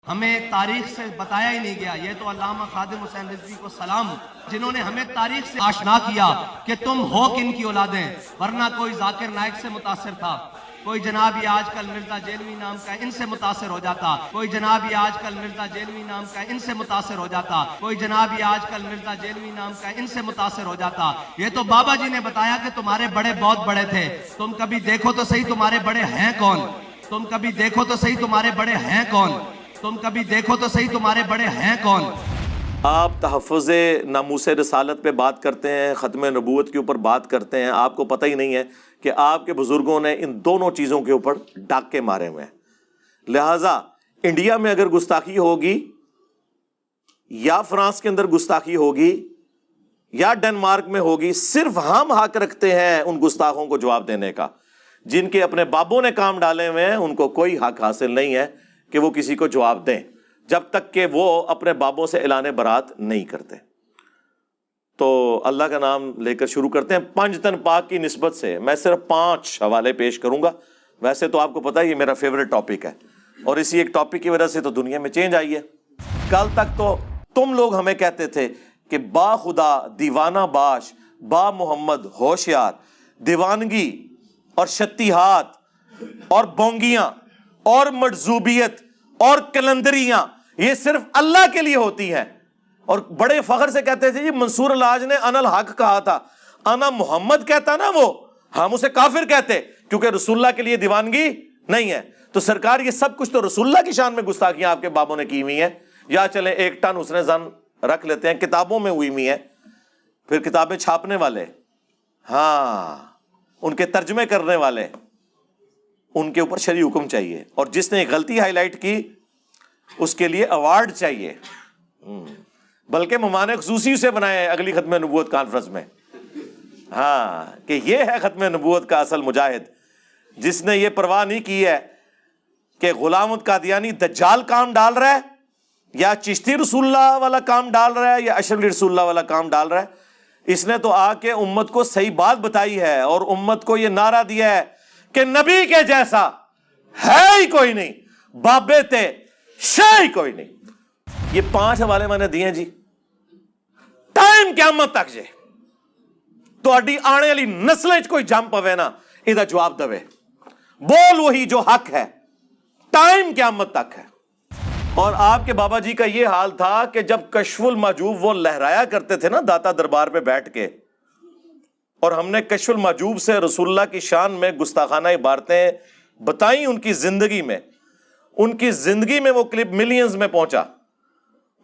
ہمیں تاریخ سے بتایا ہی نہیں گیا. یہ تو علامہ خادم حسین رضوی کو سلام جنہوں نے ہمیں تاریخ سے آشنا کیا کہ تم ہو کن کی اولادیں، ورنہ کوئی ذاکر نائک سے متاثر تھا، کوئی جناب یہ آج کل مرزا جیلوی نام کا ان سے متاثر ہو جاتا، کوئی جناب یہ آج کل مرزا جیلوی نام کا ان سے متاثر ہو جاتا، کوئی جناب یہ آج کل مرزا جیلوی نام کا ان سے متاثر ہو جاتا. یہ تو بابا جی نے بتایا کہ تمہارے بڑے بہت بڑے تھے، تم کبھی دیکھو تو صحیح تمہارے بڑے ہیں کون، تم کبھی دیکھو تو صحیح تمہارے بڑے ہیں کون، تم کبھی دیکھو تو صحیح تمہارے بڑے ہیں کون. آپ تحفظ ناموس رسالت پہ بات کرتے ہیں، ختم نبوت کے اوپر بات کرتے ہیں، آپ کو پتہ ہی نہیں ہے کہ آپ کے بزرگوں نے ان دونوں چیزوں کے اوپر ڈاکے مارے ہوئے ہیں. لہٰذا انڈیا میں اگر گستاخی ہوگی یا فرانس کے اندر گستاخی ہوگی یا ڈنمارک میں ہوگی، صرف ہم حق رکھتے ہیں ان گستاخوں کو جواب دینے کا. جن کے اپنے بابوں نے کام ڈالے ہوئے ہیں ان کو کوئی حق حاصل نہیں ہے کہ وہ کسی کو جواب دیں، جب تک کہ وہ اپنے بابوں سے اعلان برات نہیں کرتے. تو اللہ کا نام لے کر شروع کرتے ہیں. پنج تن پاک کی نسبت سے میں صرف 5 حوالے پیش کروں گا. ویسے تو آپ کو پتہ ہے یہ میرا فیوریٹ ٹاپک ہے، اور اسی ایک ٹاپک کی وجہ سے تو دنیا میں چینج آئی ہے. کل تک تو تم لوگ ہمیں کہتے تھے کہ با خدا دیوانہ باش، با محمد ہوشیار، دیوانگی اور شتیہات اور بونگیاں اور مجذوبیت اور کلندریاں یہ صرف اللہ کے لیے ہوتی ہیں. اور بڑے فخر سے کہتے تھے جی منصور الحاج نے انا الحق کہا تھا، انا محمد کہتا نا وہ، ہم اسے کافر کہتے کیونکہ رسول اللہ کے لیے دیوانگی نہیں ہے. تو سرکار یہ سب کچھ تو رسول اللہ کی شان میں گستاخیاں آپ کے بابوں نے کی ہوئی ہیں. یا چلیں 1 ٹن حسن زن رکھ لیتے ہیں، کتابوں میں ہوئی ہوئی ہیں، پھر کتابیں چھاپنے والے، ہاں ان کے ترجمے کرنے والے، ان کے اوپر شرعی حکم چاہیے، اور جس نے غلطی ہائی لائٹ کی اس کے لیے ایوارڈ چاہیے. بلکہ مہمان خصوصی اسے بنائے ہیں اگلی ختم نبوت کانفرنس میں، ہاں کہ یہ ہے ختم نبوت کا اصل مجاہد، جس نے یہ پرواہ نہیں کی ہے کہ غلام احمد قادیانی دجال کام ڈال رہا ہے یا چشتی رسول اللہ والا کام ڈال رہا ہے یا اشرف علی رسول اللہ والا کام ڈال رہا ہے. اس نے تو آ کے امت کو صحیح بات بتائی ہے اور امت کو یہ نعرہ دیا ہے کہ نبی کے جیسا ہے ہی کوئی نہیں، بابے تے شے ہی کوئی نہیں. یہ 5 حوالے میں نے دیے جی. ٹائم قیامت تک جے تہاڈی آنے والی نسلیں کوئی جم پوے نا یہ جواب دے، بول وہی جو حق ہے، ٹائم قیامت تک ہے. اور آپ کے بابا جی کا یہ حال تھا کہ جب کشف المحجوب وہ لہرایا کرتے تھے نا داتا دربار پہ بیٹھ کے، اور ہم نے کشف المحجوب سے رسول اللہ کی شان میں گستاخانہ عبارتیں بتائیں ان کی زندگی میں، ان کی زندگی میں وہ کلپ ملینز میں پہنچا،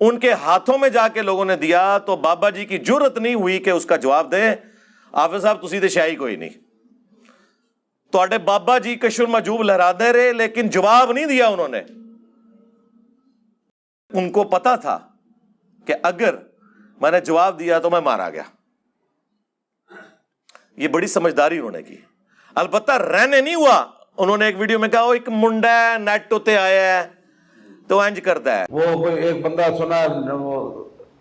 ان کے ہاتھوں میں جا کے لوگوں نے دیا، تو بابا جی کی جرت نہیں ہوئی کہ اس کا جواب دیں. حافظ صاحب تسی تے شاہی کوئی نہیں، تواڈے بابا جی کشف المحجوب لہرا دے رہے لیکن جواب نہیں دیا انہوں نے. ان کو پتا تھا کہ اگر میں نے جواب دیا تو میں مارا گیا. یہ بڑی سمجھداری انہوں نے کی. البتہ رہنے نہیں ہوا. انہوں نے ایک ویڈیو میں کہا وہ ایک منڈا ہے نیٹ ہوتے آیا ہے تو انج کرتا ہے. وہ کوئی ایک بندہ سنا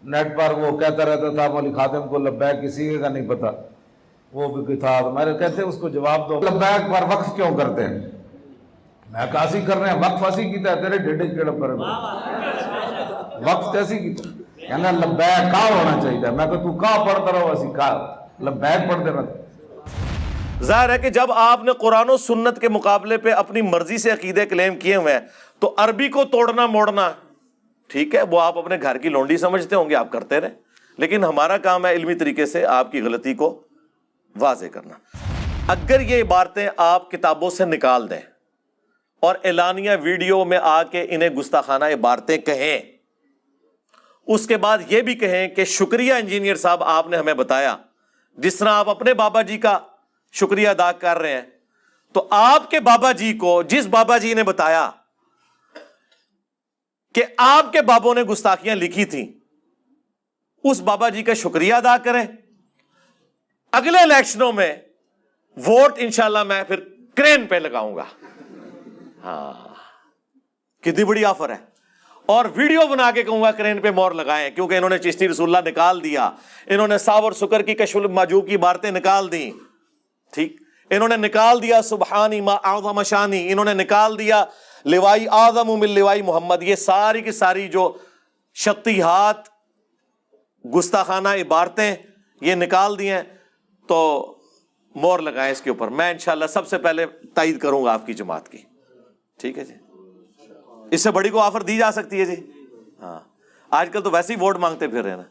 نیٹ پر وہ کہتا رہتا تھا مولوی خادم کو لبیک کسی کا نہیں پتا، وہ بھی تھا. میں کہتے اس کو جواب دو، لبیک پر وقف کیوں کرتے ہیں؟ میں کاسی کر رہے ہیں، وقف ایسی کیتا ہے تیرے ڈھڈے کیڑا پر وقف کیسی کیتا کہنا لبیک کا ہونا چاہیے. میں کہ تو کا پڑھتا رہو اسی کا لبیک پڑھتے رہتے. ظاہر ہے کہ جب آپ نے قرآن و سنت کے مقابلے پہ اپنی مرضی سے عقیدے کلیم کیے ہوئے ہیں تو عربی کو توڑنا موڑنا ٹھیک ہے، وہ آپ اپنے گھر کی لونڈی سمجھتے ہوں گے، آپ کرتے رہیں، لیکن ہمارا کام ہے علمی طریقے سے آپ کی غلطی کو واضح کرنا. اگر یہ عبارتیں آپ کتابوں سے نکال دیں اور اعلانیہ ویڈیو میں آ کے انہیں گستاخانہ عبارتیں کہیں، اس کے بعد یہ بھی کہیں کہ شکریہ انجینئر صاحب آپ نے ہمیں بتایا، جس طرح آپ اپنے بابا جی کا شکریہ ادا کر رہے ہیں، تو آپ کے بابا جی کو جس بابا جی نے بتایا کہ آپ کے بابوں نے گستاخیاں لکھی تھیں، اس بابا جی کا شکریہ ادا کریں. اگلے الیکشنوں میں ووٹ انشاءاللہ میں پھر کرین پہ لگاؤں گا. ہاں کتنی بڑی آفر ہے. اور ویڈیو بنا کے کہوں گا کرین پہ مور لگائیں، کیونکہ انہوں نے چشتی رسول اللہ نکال دیا، انہوں نے ساور سکر کی کشف المحجوب کی عبارتیں نکال دیں، ٹھیک، انہوں نے نکال دیا سبحانی ما اعظم شانی، انہوں نے نکال دیا لوائی اعظم من لوائی محمد، یہ ساری کی ساری جو شطیحات گستاخانہ عبارتیں یہ نکال دی ہیں، تو مور لگائیں اس کے اوپر. میں انشاءاللہ سب سے پہلے تائید کروں گا آپ کی جماعت کی. ٹھیک ہے جی، اس سے بڑی کو آفر دی جا سکتی ہے جی؟ ہاں، آج کل تو ویسے ہی ووٹ مانگتے پھر رہے نا.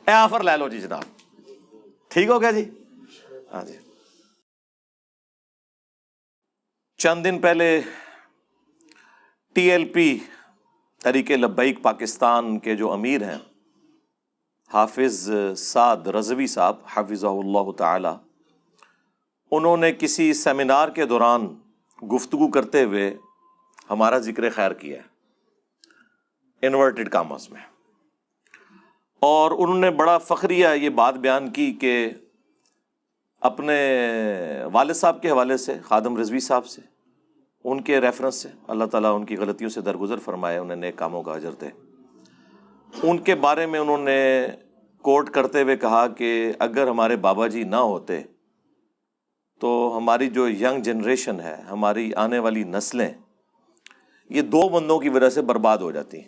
اے آفر لے لو جی جناب. ٹھیک ہو گیا جی؟ ہاں جی. چند دن پہلے T L P Tehreek Labbaik Pakistan کے جو امیر ہیں حافظ سعد رضوی صاحب حفظہ اللہ تعالی، انہوں نے کسی سیمینار کے دوران گفتگو کرتے ہوئے ہمارا ذکر خیر کیا ہے انورٹڈ کاماز میں، اور انہوں نے بڑا فخریہ یہ بات بیان کی کہ اپنے والد صاحب کے حوالے سے، خادم رضوی صاحب سے، ان کے ریفرنس سے، اللہ تعالیٰ ان کی غلطیوں سے درگزر فرمائے، انہیں نیک کاموں کا اجر دے. ان کے بارے میں انہوں نے کوٹ کرتے ہوئے کہا کہ اگر ہمارے بابا جی نہ ہوتے تو ہماری جو ینگ جنریشن ہے، ہماری آنے والی نسلیں، یہ دو بندوں کی وجہ سے برباد ہو جاتی.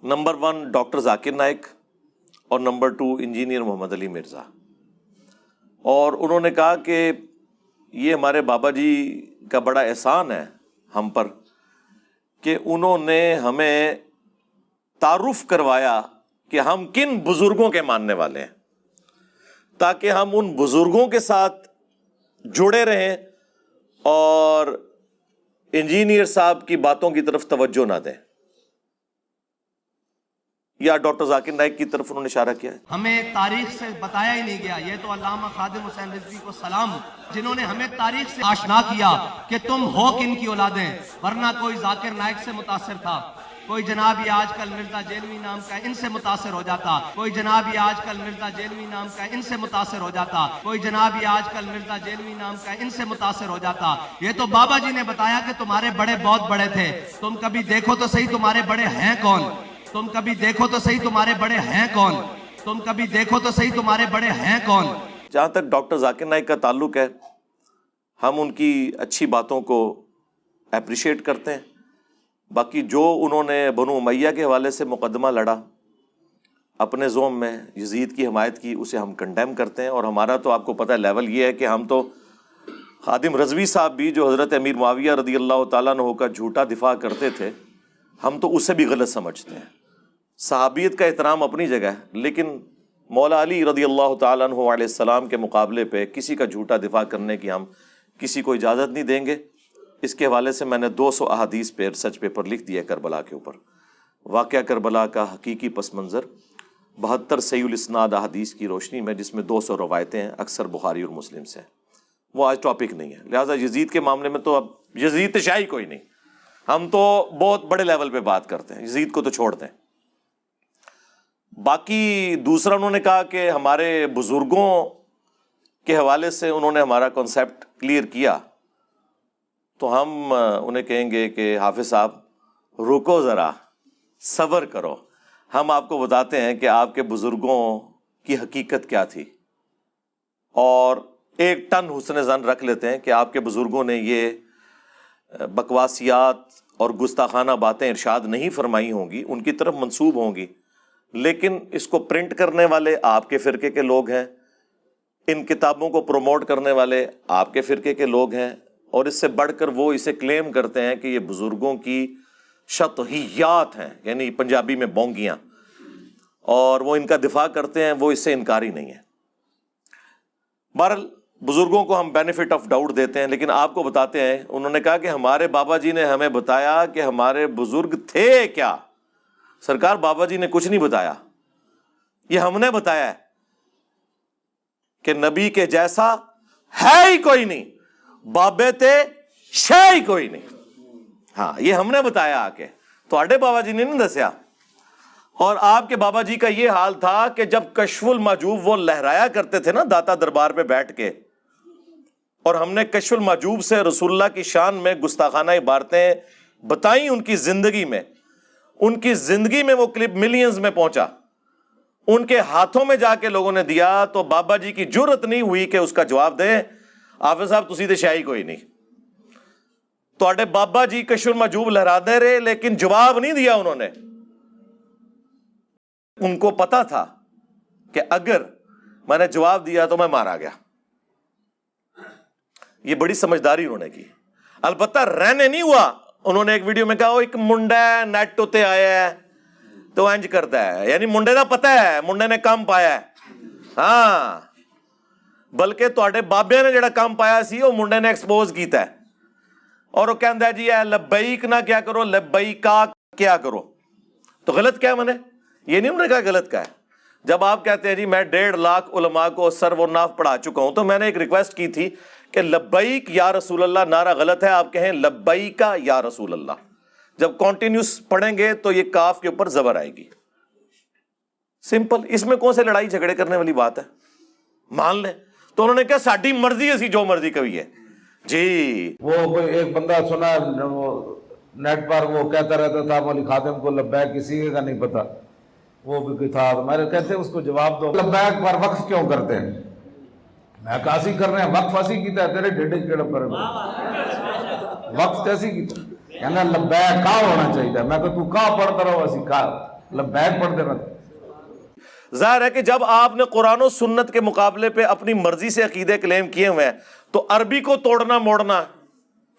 نمبر 1 ڈاکٹر ذاکر نائک اور نمبر 2 انجینئر محمد علی مرزا. اور انہوں نے کہا کہ یہ ہمارے بابا جی کا بڑا احسان ہے ہم پر کہ انہوں نے ہمیں تعارف کروایا کہ ہم کن بزرگوں کے ماننے والے ہیں، تاکہ ہم ان بزرگوں کے ساتھ جڑے رہیں اور انجینئر صاحب کی باتوں کی طرف توجہ نہ دیں. یا ڈاکٹر ذاکر نائک کی طرف انہوں نے اشارہ کیا ہے. ہمیں تاریخ سے بتایا ہی نہیں گیا. یہ تو علامہ خادم حسین رضوی کو سلام، جنہوں نے ہمیں تاریخ سے آشنا کیا کہ تم ہو کن کی اولادیں، ورنہ کوئی ذاکر نائک سے متاثر تھا، کوئی جناب یہ آج کل مرزا جیلوی نام کا ان سے متاثر ہو جاتا، کوئی جناب یہ آج کل مرزا جیلوی نام کا ان سے متاثر ہو جاتا، کوئی جناب یہ آج کل مرزا جیلوی نام کا ان سے متاثر ہو جاتا. یہ تو بابا جی نے بتایا کہ تمہارے بڑے بہت بڑے تھے، تم کبھی دیکھو تو صحیح تمہارے بڑے ہیں کون، تم کبھی دیکھو تو صحیح تمہارے بڑے ہیں کون، تم کبھی دیکھو تو صحیح تمہارے بڑے ہیں کون. جہاں تک ڈاکٹر ذاکر نائک کا تعلق ہے، ہم ان کی اچھی باتوں کو اپریشیٹ کرتے ہیں. باقی جو انہوں نے بنو امیہ کے حوالے سے مقدمہ لڑا اپنے زوم میں، یزید کی حمایت کی، اسے ہم کنڈیم کرتے ہیں. اور ہمارا تو آپ کو پتہ ہے لیول یہ ہے کہ ہم تو خادم رضوی صاحب بھی جو حضرت امیر معاویہ رضی اللہ تعالیٰ عنہ کا جھوٹا دفاع کرتے تھے، ہم تو اسے بھی غلط سمجھتے ہیں. صحابیت کا احترام اپنی جگہ ہے، لیکن مولا علی رضی اللہ تعالیٰ عنہ علیہ السلام کے مقابلے پہ کسی کا جھوٹا دفاع کرنے کی ہم کسی کو اجازت نہیں دیں گے. اس کے حوالے سے میں نے 200 احادیث پہ ریسرچ پیپر لکھ دیا کربلا کے اوپر. واقعہ کربلا کا حقیقی پس منظر 72 صحیح الاسناد احادیث کی روشنی میں، جس میں 200 روایتیں ہیں، اکثر بخاری اور مسلم سے. وہ آج ٹاپک نہیں ہے، لہٰذا یزید کے معاملے میں تو اب یزید تشیعی کوئی نہیں، ہم تو بہت بڑے لیول پہ بات کرتے ہیں، یزید کو تو چھوڑ دیں. باقی دوسرا انہوں نے کہا کہ ہمارے بزرگوں کے حوالے سے انہوں نے ہمارا کنسیپٹ کلیئر کیا، تو ہم انہیں کہیں گے کہ حافظ صاحب رکو ذرا، صبر کرو، ہم آپ کو بتاتے ہیں کہ آپ کے بزرگوں کی حقیقت کیا تھی. اور 1 ٹن حسن ظن رکھ لیتے ہیں کہ آپ کے بزرگوں نے یہ بکواسیات اور گستاخانہ باتیں ارشاد نہیں فرمائی ہوں گی، ان کی طرف منسوب ہوں گی، لیکن اس کو پرنٹ کرنے والے آپ کے فرقے کے لوگ ہیں، ان کتابوں کو پروموٹ کرنے والے آپ کے فرقے کے لوگ ہیں، اور اس سے بڑھ کر وہ اسے کلیم کرتے ہیں کہ یہ بزرگوں کی شطحیات ہیں، یعنی پنجابی میں بونگیاں، اور وہ ان کا دفاع کرتے ہیں، وہ اس سے انکاری نہیں ہے. بہرحال بزرگوں کو ہم بینیفٹ آف ڈاؤٹ دیتے ہیں، لیکن آپ کو بتاتے ہیں، انہوں نے کہا کہ ہمارے بابا جی نے ہمیں بتایا کہ ہمارے بزرگ تھے کیا. سرکار بابا جی نے کچھ نہیں بتایا، یہ ہم نے بتایا ہے کہ نبی کے جیسا ہے ہی کوئی نہیں، بابے تے شے ہی کوئی نہیں. ہاں یہ ہم نے بتایا آ کے، تواڈے بابا جی نے نہیں دسیا. اور آپ کے بابا جی کا یہ حال تھا کہ جب کشف المحجوب وہ لہرایا کرتے تھے نا داتا دربار پہ بیٹھ کے، اور ہم نے کشف المحجوب سے رسول اللہ کی شان میں گستاخانہ عبارتیں بتائیں ان کی زندگی میں، ان کی زندگی میں وہ کلپ ملینز میں پہنچا، ان کے ہاتھوں میں جا کے لوگوں نے دیا، تو بابا جی کی جرت نہیں ہوئی کہ اس کا جواب دیں حافظ صاحب تسی تے شاہی کوئی نہیں. ਤੁਹਾਡੇ ਬਾਬਾ ਜੀ کشف المحجوب لہراتے رہے لیکن جواب نہیں دیا انہوں نے. ان کو پتا تھا کہ اگر میں نے جواب دیا تو میں مارا گیا. یہ بڑی سمجھداری انہوں نے کی. البتہ رہنے نہیں ہوا. انہوں نے ایک ویڈیو میں کہا وہ ایک منڈا ہے نیٹ ہوتے آیا ہے تو انج کرتا ہے, یعنی منڈے کا پتہ ہے, منڈے نے کام پایا ہے. ہاں بلکہ تواڈے بابے نے جڑا کام پایا سی وہ منڈے نے ایکسپوز کیتا ہے. اور وہ کہندا ہے جی اے لبیک نہ کیا کرو, لبیکا کیا کرو. تو غلط کیا میں نے یہ نہیں انہوں نے کہا غلط کا ہے. جب آپ کہتے ہیں جی میں 1.5 لاکھ علماء کو سر و ناف پڑھا چکا ہوں, تو میں نے ایک ریکویسٹ کی تھی کہ لبیک یا رسول اللہ نعرہ غلط ہے, آپ کہیں لبیکا یا رسول اللہ. جب کنٹینیوس پڑھیں گے تو یہ کاف کے اوپر زبر آئے گی. سمپل, اس میں کون سے لڑائی جھگڑے کرنے والی بات ہے, مان لیں. تو انہوں نے کہا ساڈی مرضی اسی جو مرضی کہیے جی. وہ کوئی ایک بندہ سنا وہ نیٹ پر وہ کہتا رہتا تھا مولوی خادم کو لبیک کسی کا نہیں پتا, وہ بھی کوئی تھا. میرے کہتے اس کو جواب دو, لبیک پر وقف کیوں کرتے ہیں؟ میں کہا اسی کر رہے ہیں, وقف ایسی کیتا ہے تیرے ڈیڈے کیڑا پر وقف کیسی کیتا ہے, کہنا لبیک کا ہونا چاہیے. میں کہ تو کا پڑھتا رہو اسی کا لبیک پڑھتے رہتے. ظاہر ہے کہ جب آپ نے قرآن و سنت کے مقابلے پہ اپنی مرضی سے عقیدے کلیم کیے ہوئے ہیں تو عربی کو توڑنا موڑنا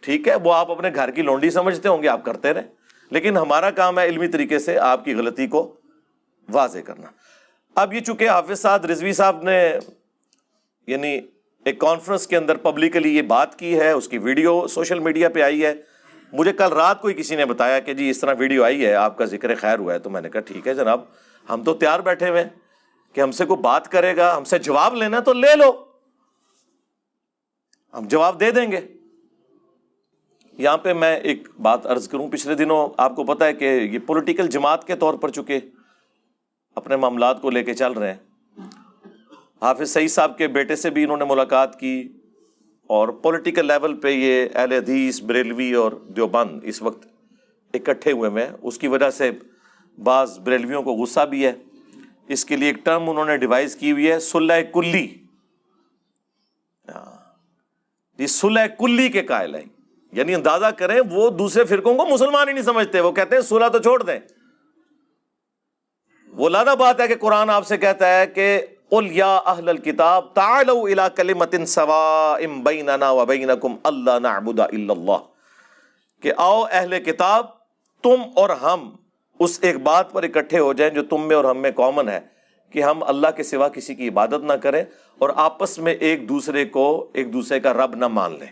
ٹھیک ہے, وہ آپ اپنے گھر کی لونڈی سمجھتے ہوں گے, آپ کرتے رہیں. لیکن ہمارا کام ہے علمی طریقے سے آپ کی غلطی کو واضح کرنا. اب یہ چونکہ حافظ سعد رضوی صاحب نے یعنی ایک کانفرنس کے اندر پبلکلی یہ بات کی ہے, اس کی ویڈیو سوشل میڈیا پہ آئی ہے. مجھے کل رات کو ہی کسی نے بتایا کہ جی اس طرح ویڈیو آئی ہے, آپ کا ذکر خیر ہوا ہے. تو میں نے کہا ٹھیک ہے جناب, ہم تو تیار بیٹھے ہوئے ہیں کہ ہم سے کوئی بات کرے گا, ہم سے جواب لینا تو لے لو, ہم جواب دے دیں گے. یہاں پہ میں ایک بات عرض کروں, پچھلے دنوں آپ کو پتا ہے کہ یہ پولیٹیکل جماعت کے طور پر چکے اپنے معاملات کو لے کے چل رہے ہیں. حافظ سعید صاحب کے بیٹے سے بھی انہوں نے ملاقات کی, اور پولیٹیکل لیول پہ یہ اہل حدیث, بریلوی اور دیوبند اس وقت اکٹھے ہوئے ہیں. اس کی وجہ سے بعض بریلویوں کو غصہ بھی ہے. اس کے لیے ایک ٹرم انہوں نے ڈیوائز کی ہوئی ہے, صلح کلی. یہ صلح کلی کے قائل ہیں, یعنی اندازہ کریں وہ دوسرے فرقوں کو مسلمان ہی نہیں سمجھتے. وہ کہتے ہیں صلح تو چھوڑ دیں. وہ لانا بات ہے کہ قرآن آپ سے کہتا ہے کہ قل یا اہل الکتاب تعالوا الی کلمۃ سواء بیننا وبینکم الا نعبد الا اللہ, کہ آؤ اہل کتاب تم اور ہم اس ایک بات پر اکٹھے ہو جائیں جو تم میں اور ہم میں کامن ہے, کہ ہم اللہ کے سوا کسی کی عبادت نہ کریں اور آپس میں ایک دوسرے کا رب نہ مان لیں.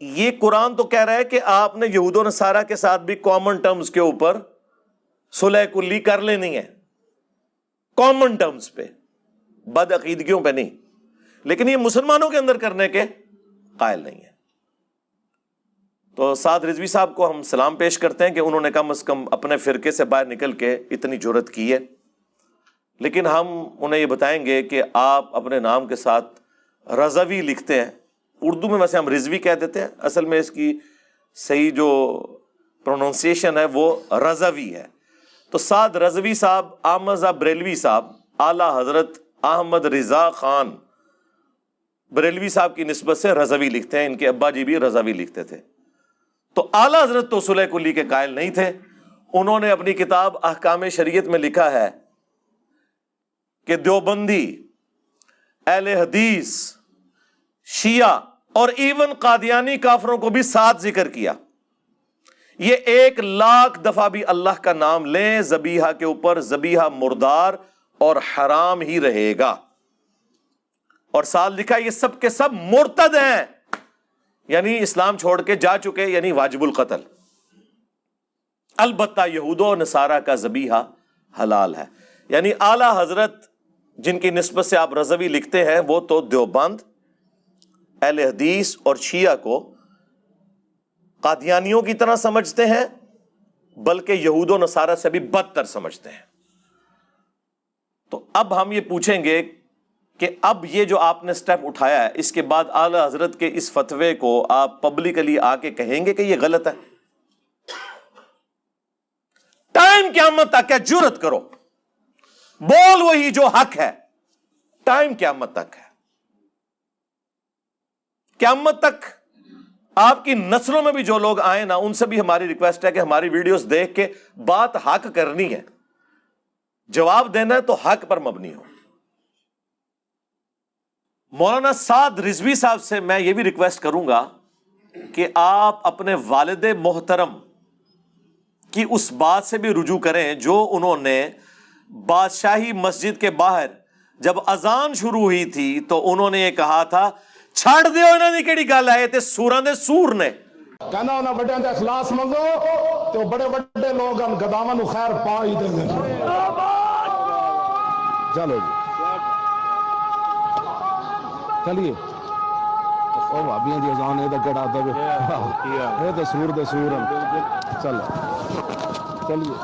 یہ قرآن تو کہہ رہا ہے کہ آپ نے یہود و نصارہ کے ساتھ بھی کامن ٹرمز کے اوپر صلح کلی کر لینی ہے, کامن ٹرمز پہ, بد عقیدگیوں پہ نہیں. لیکن یہ مسلمانوں کے اندر کرنے کے قائل نہیں ہے. تو سعد رضوی صاحب کو ہم سلام پیش کرتے ہیں کہ انہوں نے کم از کم اپنے فرقے سے باہر نکل کے اتنی جرأت کی ہے. لیکن ہم انہیں یہ بتائیں گے کہ آپ اپنے نام کے ساتھ رضوی لکھتے ہیں. اردو میں ویسے ہم رضوی کہہ دیتے ہیں, اصل میں اس کی صحیح جو پروننسیشن ہے وہ رضوی ہے. تو سعد رضوی صاحب احمد بریلوی صاحب اعلیٰ حضرت احمد رضا خان بریلوی صاحب کی نسبت سے رضوی لکھتے ہیں. ان کے ابا جی بھی رضوی لکھتے تھے. تو اعلیٰ حضرت تو صلح کلی کے قائل نہیں تھے. انہوں نے اپنی کتاب احکام شریعت میں لکھا ہے کہ دیوبندی, اہل حدیث, شیعہ اور ایون قادیانی کافروں کو بھی ساتھ ذکر کیا. یہ 1,00,000 دفعہ بھی اللہ کا نام لیں ذبیحہ کے اوپر, ذبیحہ مردار اور حرام ہی رہے گا. اور ساتھ لکھا یہ سب کے سب مرتد ہیں, یعنی اسلام چھوڑ کے جا چکے, یعنی واجب القتل. البتہ یہود و نصارہ کا ذبیحہ حلال ہے. یعنی اعلیٰ حضرت جن کی نسبت سے آپ رضوی لکھتے ہیں وہ تو دیوبند, اہل حدیث اور شیعہ کو قادیانیوں کی طرح سمجھتے ہیں, بلکہ یہود و نصارہ سے بھی بدتر سمجھتے ہیں. تو اب ہم یہ پوچھیں گے کہ اب یہ جو آپ نے سٹیپ اٹھایا ہے, اس کے بعد اعلیٰ حضرت کے اس فتوے کو آپ پبلکلی آ کے کہیں گے کہ یہ غلط ہے؟ ٹائم قیامت تک ہے, جرأت کرو, بول وہی جو حق ہے, ٹائم قیامت تک ہے. قیامت تک آپ کی نسلوں میں بھی جو لوگ آئے نا، ان سے بھی ہماری ریکویسٹ ہے کہ ہماری ویڈیوز دیکھ کے بات حق کرنی ہے، جواب دینا ہے تو حق پر مبنی ہو۔ مولانا سعد رضوی صاحب سے میں یہ بھی ریکویسٹ کروں گا کہ آپ اپنے والد محترم کی اس بات سے بھی رجوع کریں جو انہوں نے بادشاہی مسجد کے باہر جب اذان شروع ہوئی تھی تو انہوں نے یہ کہا تھا، چھڑ دیو انہوں نے کیڑی گل ہے، تے سوراں دے سور نے کہنا انہاں بڑیاں دا اخلاص منگو تو بڑے بڑے لوگ ان گداواں نو خیر پا ہی دیں گے۔ چلو جی چلیے، او بھابیاں دی اذان اے تے کڑا دے اے تے سور دے سور ہیں۔ چلو چلیے،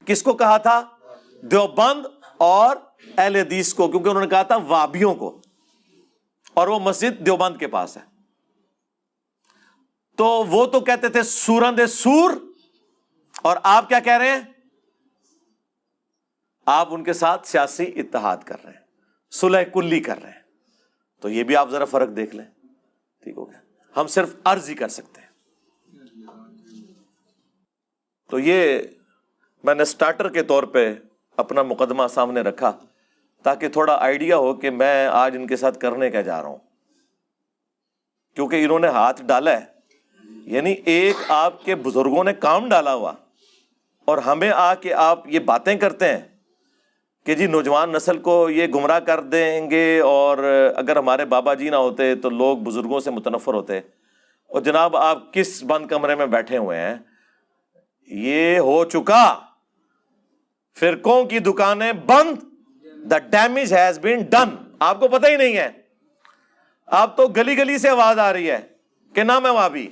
کس کو کہا تھا؟ دیوبند اور اہل حدیث کو، کیونکہ انہوں نے کہا تھا وابیوں کو، اور وہ مسجد دیوبند کے پاس ہے۔ تو وہ تو کہتے تھے سوراں دے سور، اور آپ کیا کہہ رہے ہیں؟ آپ ان کے ساتھ سیاسی اتحاد کر رہے ہیں، صلح کلی کر رہے ہیں۔ تو یہ بھی آپ ذرا فرق دیکھ لیں، ٹھیک ہو گیا؟ ہم صرف عرض ہی کر سکتے ہیں۔ تو یہ میں نے سٹارٹر کے طور پہ اپنا مقدمہ سامنے رکھا تاکہ تھوڑا آئیڈیا ہو کہ میں آج ان کے ساتھ کرنے کیا جا رہا ہوں، کیونکہ انہوں نے ہاتھ ڈالا ہے، یعنی ایک آپ کے بزرگوں نے کام ڈالا ہوا، اور ہمیں آ کے آپ یہ باتیں کرتے ہیں کہ جی نوجوان نسل کو یہ گمراہ کر دیں گے، اور اگر ہمارے بابا جی نہ ہوتے تو لوگ بزرگوں سے متنفر ہوتے، اور جناب آپ کس بند کمرے میں بیٹھے ہوئے ہیں؟ یہ ہو چکا، فرقوں کی دکانیں بند، the damage has been done. آپ کو پتہ ہی نہیں ہے، آپ تو گلی گلی سے آواز آ رہی ہے کہ نہ میں وابی،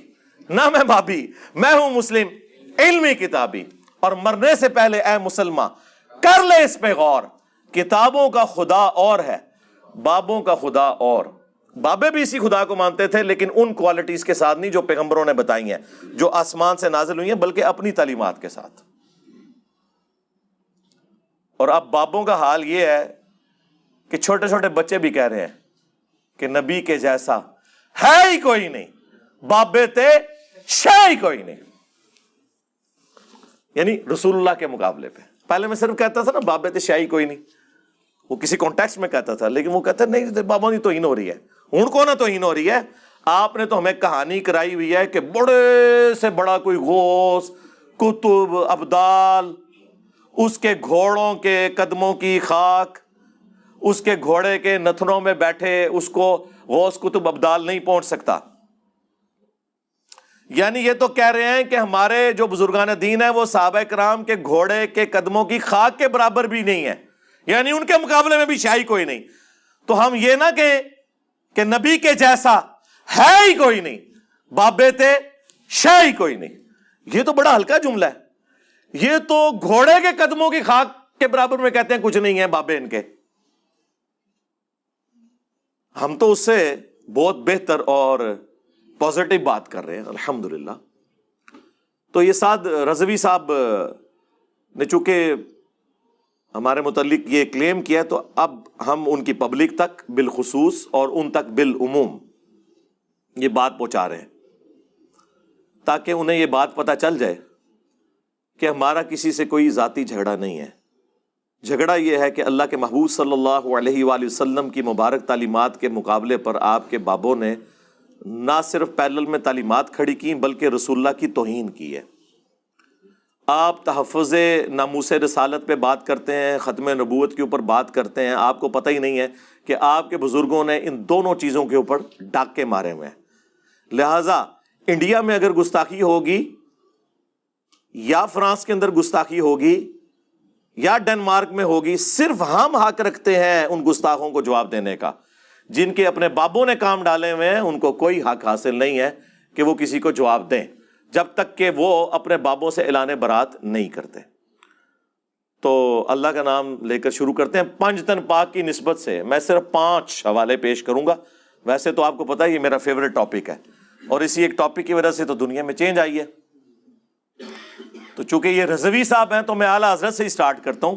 نہ میں بابی، میں ہوں مسلم علمی کتابی، اور مرنے سے پہلے اے مسلمان کر لے اس پہ غور، کتابوں کا خدا اور ہے، بابوں کا خدا اور۔ بابے بھی اسی خدا کو مانتے تھے، لیکن ان کوالٹیز کے ساتھ نہیں جو پیغمبروں نے بتائی ہیں، جو آسمان سے نازل ہوئی ہیں، بلکہ اپنی تعلیمات کے ساتھ۔ اور اب بابوں کا حال یہ ہے کہ چھوٹے چھوٹے بچے بھی کہہ رہے ہیں کہ نبی کے جیسا ہے ہی کوئی نہیں، بابے تے شے ہی کوئی نہیں، یعنی رسول اللہ کے مقابلے پہ۔ پہلے میں صرف کہتا تھا نا بابے تے شے ہی کوئی نہیں، وہ کسی کانٹیکسٹ میں کہتا تھا، لیکن وہ کہتا نہیں بابا کی توہین ہو رہی ہے۔ ہن کو نہ توہین ہو رہی ہے، آپ نے تو ہمیں کہانی کرائی ہوئی ہے کہ بڑے سے بڑا کوئی غوث، کتب، ابدال، اس کے گھوڑوں کے قدموں کی خاک، اس کے گھوڑے کے نتنوں میں بیٹھے اس کو غوث کتب ابدال نہیں پہنچ سکتا۔ یعنی یہ تو کہہ رہے ہیں کہ ہمارے جو بزرگان دین ہیں وہ صحابہ کرام کے گھوڑے کے قدموں کی خاک کے برابر بھی نہیں ہے، یعنی ان کے مقابلے میں بھی شاہی کوئی نہیں۔ تو ہم یہ نہ کہیں کہ نبی کے جیسا ہے ہی کوئی نہیں، بابے تے شاہی کوئی نہیں، یہ تو بڑا ہلکا جملہ ہے۔ یہ تو گھوڑے کے قدموں کی خاک کے برابر میں کہتے ہیں کچھ نہیں ہے بابے ان کے۔ ہم تو اس سے بہت بہتر اور پازیٹو بات کر رہے ہیں، الحمدللہ۔ تو یہ سعد رضوی صاحب نے چونکہ ہمارے متعلق یہ کلیم کیا، تو اب ہم ان کی پبلک تک بالخصوص اور ان تک بالعموم یہ بات پہنچا رہے ہیں، تاکہ انہیں یہ بات پتہ چل جائے کہ ہمارا کسی سے کوئی ذاتی جھگڑا نہیں ہے۔ جھگڑا یہ ہے کہ اللہ کے محبوب صلی اللہ علیہ وآلہ وسلم کی مبارک تعلیمات کے مقابلے پر آپ کے بابوں نے نہ صرف پیرلل میں تعلیمات کھڑی کی بلکہ رسول اللہ کی توہین کی ہے۔ آپ تحفظ ناموس رسالت پہ بات کرتے ہیں، ختم نبوت کے اوپر بات کرتے ہیں، آپ کو پتہ ہی نہیں ہے کہ آپ کے بزرگوں نے ان دونوں چیزوں کے اوپر ڈاکے مارے ہوئے ہیں۔ لہٰذا انڈیا میں اگر گستاخی ہوگی، یا فرانس کے اندر گستاخی ہوگی، یا ڈنمارک میں ہوگی، صرف ہم حق رکھتے ہیں ان گستاخوں کو جواب دینے کا۔ جن کے اپنے بابوں نے کام ڈالے ہوئے ہیں ان کو کوئی حق حاصل نہیں ہے کہ وہ کسی کو جواب دیں، جب تک کہ وہ اپنے بابوں سے اعلان برات نہیں کرتے۔ تو اللہ کا نام لے کر شروع کرتے ہیں۔ پنج تن پاک کی نسبت سے میں صرف 5 حوالے پیش کروں گا۔ ویسے تو آپ کو پتہ ہے یہ میرا فیوریٹ ٹاپک ہے، اور اسی ایک ٹاپک کی وجہ سے تو دنیا میں چینج آئی ہے۔ تو چونکہ یہ رضوی صاحب ہیں تو میں اعلیٰ حضرت سے ہی سٹارٹ کرتا ہوں۔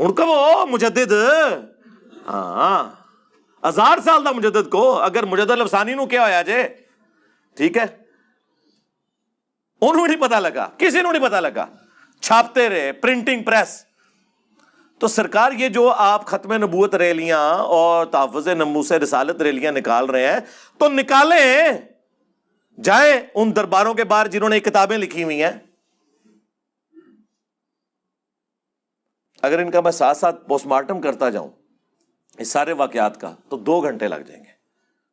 ہن کہ وہ مجدد ہاں 1000 سال دا مجدد کو اگر مجدد الافسانی نو کیا ہویا جے ٹھیک ہے انہوں نہیں پتا لگا, کسی نو نہیں پتا لگا, چھاپتے رہے پرنٹنگ پریس. تو سرکار یہ جو آپ ختم نبوت ریلیاں اور تحفظ ناموس رسالت ریلیاں نکال رہے ہیں تو نکالیں, جائیں ان درباروں کے باہر جنہوں نے کتابیں لکھی ہوئی ہیں. اگر ان کا میں ساتھ ساتھ پوسٹ مارٹم کرتا جاؤں اس سارے واقعات کا تو 2 گھنٹے لگ جائیں گے.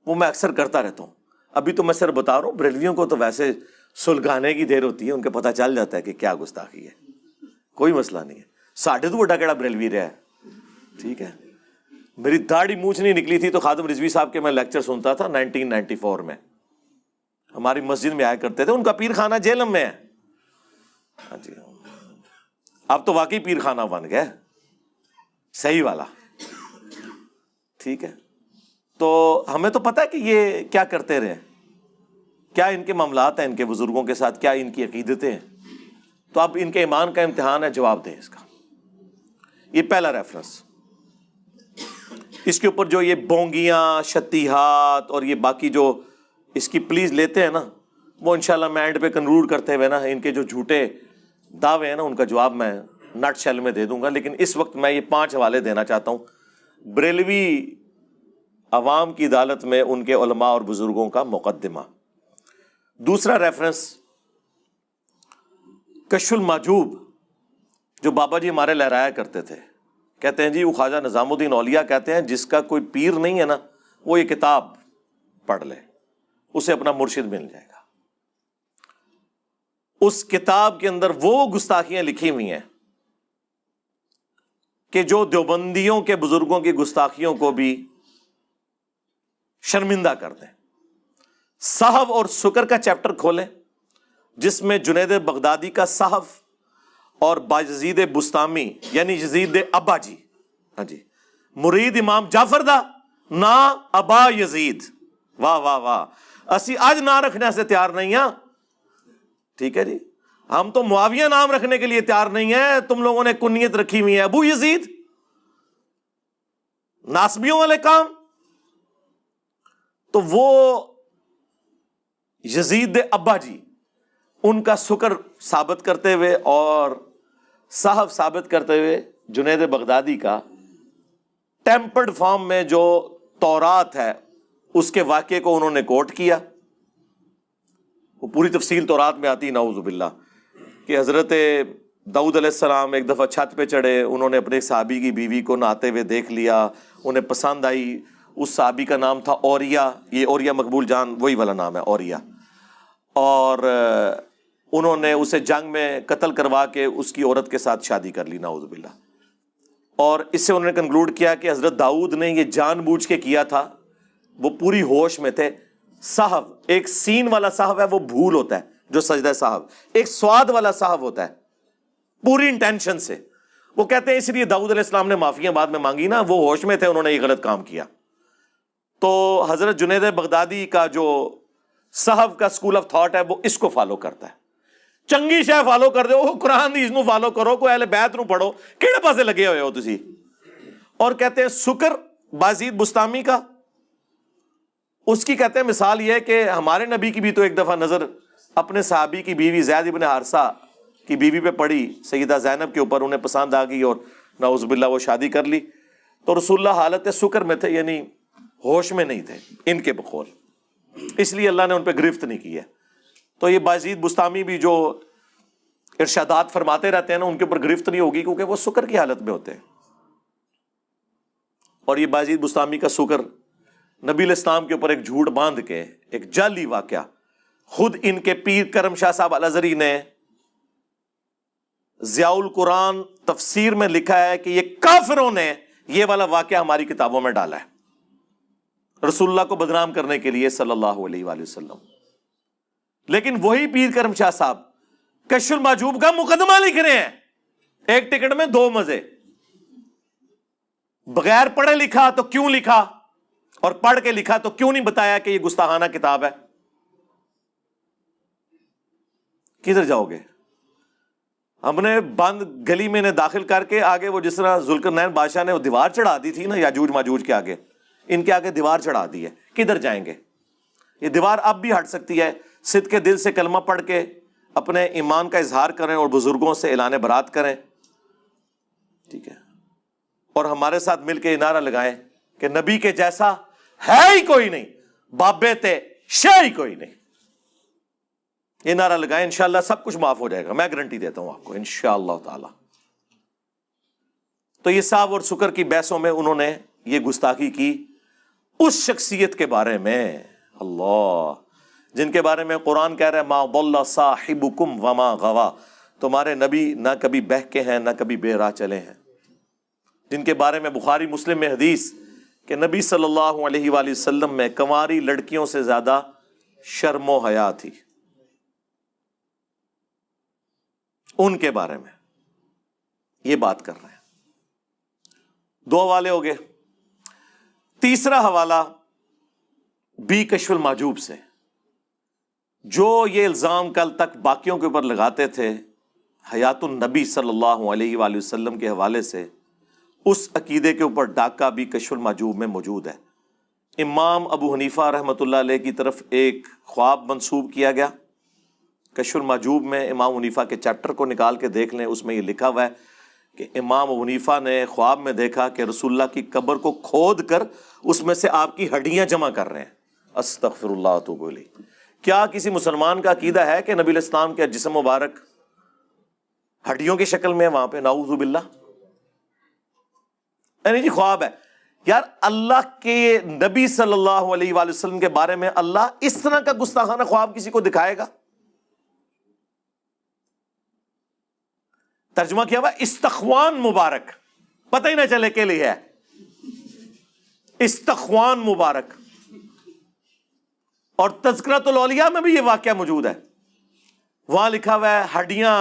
وہ میں اکثر کرتا رہتا ہوں. ابھی تو میں صرف بتا رہا ہوں, بریلویوں کو تو ویسے سلگانے کی دیر ہوتی ہے, ان کو پتہ چل جاتا ہے کہ کیا گستاخی ہے, کوئی مسئلہ نہیں ہے. ساڑھے تو بڑا کیڑا بریلوی رہا ہے, ٹھیک ہے. میری داڑھی مونچھ نہیں نکلی تھی تو خادم رضوی صاحب کے میں لیکچر سنتا تھا 1994 میں, ہماری مسجد میں آیا کرتے تھے. ان کا پیر خانہ جہلم میں ہے. ہاں جی, اب تو واقعی پیر خانہ بن گیا صحیح والا, ٹھیک ہے. تو ہمیں تو پتہ ہے کہ یہ کیا کرتے رہے, کیا ان کے معاملات ہیں ان کے بزرگوں کے ساتھ, کیا ان کی عقیدتیں ہیں. تو اب ان کے ایمان کا امتحان ہے, جواب دیں اس کا. یہ پہلا ریفرنس. اس کے اوپر جو یہ بونگیاں شتیہات اور یہ باقی جو اس کی پلیز لیتے ہیں نا, وہ انشاءاللہ میں اینڈ پہ کنکلوڈ کرتے ہوئے نا ان کے جو جھوٹے دعوے ہیں نا ان کا جواب میں نٹ شیل میں دے دوں گا. لیکن اس وقت میں یہ 5 حوالے دینا چاہتا ہوں بریلوی عوام کی عدالت میں ان کے علماء اور بزرگوں کا مقدمہ. دوسرا ریفرنس کشف المحجوب جو بابا جی ہمارے لہرایا کرتے تھے, کہتے ہیں جی وہ خواجہ نظام الدین اولیاء کہتے ہیں جس کا کوئی پیر نہیں ہے نا وہ یہ کتاب پڑھ لے اسے اپنا مرشد مل جائے گا. اس کتاب کے اندر وہ گستاخیاں لکھی ہوئی ہیں کہ جو دیوبندیوں کے بزرگوں کی گستاخیوں کو بھی شرمندہ کر دیں. صحف اور سکر کا چیپٹر کھولیں جس میں جنید بغدادی کا صحف اور بایزید بستامی یعنی یزید ابا جی, ہاں جی, مرید امام جعفر دا نا ابا یزید, واہ واہ واہ, اسی آج نام رکھنے سے تیار نہیں ہیں, ٹھیک ہے جی. ہم تو معاویہ نام رکھنے کے لیے تیار نہیں ہیں, تم لوگوں نے کنیت رکھی ہوئی ہے ابو یزید, ناسبیوں والے کام. تو وہ یزید ابا جی ان کا سکر ثابت کرتے ہوئے اور صحف ثابت کرتے ہوئے جنید بغدادی کا ٹیمپرڈ فارم میں جو تورات ہے اس کے واقعے کو انہوں نے کوٹ کیا. وہ پوری تفصیل تورات میں آتی, نعوذ باللہ, کہ حضرت داؤد علیہ السلام ایک دفعہ چھت پہ چڑھے, انہوں نے اپنے صحابی کی بیوی کو نہاتے ہوئے دیکھ لیا, انہیں پسند آئی. اس صحابی کا نام تھا اوریا, یہ اوریا مقبول جان وہی والا نام ہے اوریا, اور انہوں نے اسے جنگ میں قتل کروا کے اس کی عورت کے ساتھ شادی کر لی, نعوذ باللہ. اور اس سے انہوں نے کنکلوڈ کیا کہ حضرت داؤد نے یہ جان بوجھ کے کیا تھا, وہ پوری ہوش میں تھے. صحف ایک سین والا صحف ہے وہ بھول ہوتا ہے جو سجدہ صحف, ایک سواد والا صحف ہوتا ہے پوری انٹینشن سے. وہ کہتے ہیں اس لیے داؤد علیہ السلام نے معافیاں بعد میں مانگی نا, وہ ہوش میں تھے, انہوں نے یہ غلط کام کیا. تو حضرت جنید بغدادی کا جو صحف کا اسکول آف تھاٹ ہے وہ اس کو فالو کرتا ہے. چنگی شے فالو کر دو, قرآن حدیث نو فالو کرو, کوئی اہل بیت نو پڑھو, کیڑے پاسے لگے ہوئے ہو تسی. اور کہتے ہیں سکر بازید بستامی کا, اس کی کہتے ہیں مثال یہ ہے کہ ہمارے نبی کی بھی تو ایک دفعہ نظر اپنے صحابی کی بیوی زید ابن حارثہ کی بیوی پہ پڑی, سیدہ زینب کے اوپر, انہیں پسند آ گئی اور نعوذ باللہ وہ شادی کر لی. تو رسول اللہ حالت سکر میں تھے, یعنی ہوش میں نہیں تھے ان کے بقول, اس لیے اللہ نے ان پہ گرفت نہیں کی ہے. تو یہ بازید بستامی بھی جو ارشادات فرماتے رہتے ہیں نا ان کے اوپر گرفت نہیں ہوگی کیونکہ وہ سکر کی حالت میں ہوتے ہیں. اور یہ بازید بستامی کا سکر نبی علیہ السلام کے اوپر ایک جھوٹ باندھ کے ایک جعلی واقعہ, خود ان کے پیر کرم شاہ صاحب الازہری نے ضیاء القرآن تفسیر میں لکھا ہے کہ یہ کافروں نے یہ والا واقعہ ہماری کتابوں میں ڈالا ہے رسول اللہ کو بدنام کرنے کے لیے صلی اللہ علیہ وآلہ وسلم. لیکن وہی پیر کرم شاہ صاحب کشف المحجوب کا مقدمہ لکھ رہے ہیں, ایک ٹکٹ میں 2 مزے. بغیر پڑھے لکھا تو کیوں لکھا, اور پڑھ کے لکھا تو کیوں نہیں بتایا کہ یہ گستاخانہ کتاب ہے. کدھر جاؤ گے؟ ہم نے بند گلی میں انہیں داخل کر کے آگے وہ جس طرح ذوالقرنین بادشاہ نے وہ دیوار چڑھا دی تھی نا یاجوج ماجوج کے آگے، ان کے آگے دیوار چڑھا دی ہے، کدھر جائیں گے؟ یہ دیوار اب بھی ہٹ سکتی ہے، صدق کے دل سے کلمہ پڑھ کے اپنے ایمان کا اظہار کریں اور بزرگوں سے اعلان برات کریں، ٹھیک ہے، اور ہمارے ساتھ مل کے یہ نعرہ لگائیں کہ نبی کے جیسا ہے ہی کوئی نہیں، بابے تے شے ہی کوئی نہیں، یہ نعرہ لگائیں، انشاءاللہ سب کچھ معاف ہو جائے گا، میں گارنٹی دیتا ہوں آپ کو انشاءاللہ تعالی۔ تو یہ صاحب اور سکر کی بحثوں میں انہوں نے یہ گستاخی کی اس شخصیت کے بارے میں، اللہ، جن کے بارے میں قرآن کہہ رہا ہے ما ضل صاحبکم وما غوا، تمہارے نبی نہ کبھی بہکے ہیں نہ کبھی بے راہ چلے ہیں، جن کے بارے میں بخاری مسلم میں حدیث کہ نبی صلی اللہ علیہ وآلہ وسلم میں کنواری لڑکیوں سے زیادہ شرم و حیا تھی، ان کے بارے میں یہ بات کر رہے ہیں۔ دو حوالے ہو گئے، تیسرا حوالہ بی کشف المحجوب سے، جو یہ الزام کل تک باقیوں کے اوپر لگاتے تھے حیات النبی صلی اللہ علیہ وآلہ وسلم کے حوالے سے، اس عقیدے کے اوپر ڈاکہ بھی کشف المحجوب میں موجود ہے۔ امام ابو حنیفہ رحمۃ اللہ علیہ کی طرف ایک خواب منسوب کیا گیا، کشف المحجوب میں امام حنیفہ کے چیپٹر کو نکال کے دیکھ لیں، اس میں یہ لکھا ہوا ہے کہ امام ابو حنیفہ نے خواب میں دیکھا کہ رسول اللہ کی قبر کو کھود کر اس میں سے آپ کی ہڈیاں جمع کر رہے ہیں، استغفر اللہ واتوب الیہ۔ کیا کسی مسلمان کا عقیدہ ہے کہ نبی علیہ السلام کے جسم مبارک ہڈیوں کی شکل میں ہے وہاں پہ؟ نعوذ باللہ، یعنی جی خواب ہے یار، اللہ کے نبی صلی اللہ علیہ وآلہ وسلم کے بارے میں اللہ اس طرح کا گستاخانہ خواب کسی کو دکھائے گا؟ ترجمہ کیا ہوا استخوان مبارک، پتہ ہی نہ چلے کے لیے ہے استخوان مبارک، اور تذکرۃ الاولیاء میں بھی یہ واقعہ موجود ہے، وہاں لکھا ہوا ہے ہڈیاں